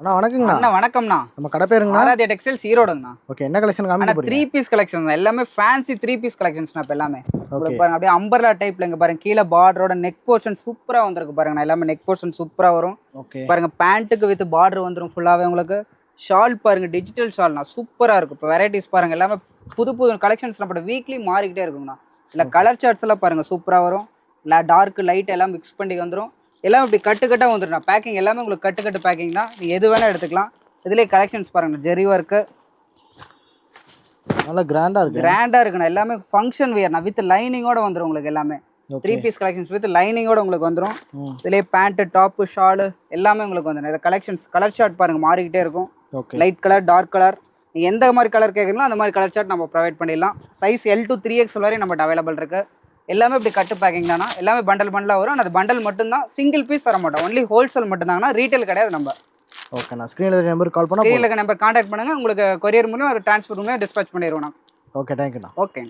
அண்ணா வணக்கங்கண்ணா. அண்ணா வணக்கம்ண்ணா. நம்ம கடை பேருங்கண்ணா? ஆராத்யா டெக்ஸ்டைல்ஸ் ஈரோடுங்கண்ணா. ஓகே, என்ன கலெக்ஷன் காமிக்க போறீங்க? 3 பீஸ் கலெக்ஷன் எல்லாமே ஃபேன்சி 3 பீஸ் கலெக்ஷன்ஸ்ண்ணா. இப்போ எல்லாமே ஓகே. உங்களுக்கு பாருங்க, அப்படியே அம்பர்லா டைப்ல இங்க பாருங்க, கீழே பார்டரோட நெக் போர்ஷன் சூப்பரா வந்திருக்கு பாருங்கண்ணா. எல்லாமே நெக் போர்ஷன் சூப்பரா வரும். ஓகே. பாருங்க, பேண்ட்டுக்கு வித் பார்டர் வந்துரும் ஃபுல்லாவே உங்களுக்கு. ஷால் பாருங்க, டிஜிட்டல் ஷால்ண்ணா, சூப்பரா இருக்கும். இப்போ வெரைட்டிஸ் பாருங்க, எல்லாமே புது புது கலெக்ஷன்ஸ் நம்ம வீக்லி மாறிக்கிட்டே இருக்குங்கண்ணா. இல்லை கலர் சார்ட்ஸ் எல்லாம் பாருங்க சூப்பரா வரும். டார்க் லைட் எல்லாம் மிக்ஸ் பண்ணி வந்துடும். எல்லாம் இப்படி கட்டு வந்துடும். பேக்கிங் எல்லாமே உங்களுக்கு கட்டு பேக்கிங் தான். நீங்கள் எது வேணால் எடுத்துக்கலாம். இதுலேயே கலெக்ஷன்ஸ் பாருங்க, ஜெரி ஒர்க்கு நல்லா கிராண்டாக இருக்குண்ணா. எல்லாமே ஃபங்க்ஷன் வியர்ண்ணா, வித் லைனிங்கோட வந்துடும் உங்களுக்கு. எல்லாமே 3 பீஸ் கலெக்ஷன்ஸ் வித் லைனிங்கோட உங்களுக்கு வந்துடும். இதுலேயே பேண்ட்டு, டாப்பு, ஷாலு எல்லாமே உங்களுக்கு வந்துடும். இந்த கலெக்ஷன்ஸ் கலர் சார்ட் பாருங்க மாறிக்கிட்டே இருக்கும். லைட் கலர், டார்க் கலர், நீங்கள் எந்த மாதிரி கலர் கேட்குறீங்களோ அந்த மாதிரி கலர் சார்ட் நம்ம ப்ரொவைட் பண்ணிடலாம். சைஸ் L to 3X வரையும் நம்மகிட்ட அவைலபிள் இருக்குது. எல்லாமே இப்படி கட்டு பேக்கிங் தானா. எல்லாமே பண்டலாக வரும். அந்த பண்டல் மட்டும்தான், சிங்கிள் பீஸ் தர மாட்டோம். ஒன்லி ஹோல்சேல் மட்டும்தாங்கன்னா, ரீட்டைல் கிடையாது நம்ம. ஓகே, நான் ஸ்க்ரீனில் நம்பர் கால் பண்ணால் ஸ்க்ரீனில் நம்பர் கான்டாக்ட் பண்ணுங்கள். உங்களுக்கு கொரியர் மூலம் ட்ரான்ஸ்போர்ட் மூலம் டிஸ்பேச் பண்ணிடுவோம். ஓகே, தேங்க்யூண்ணா. ஓகே.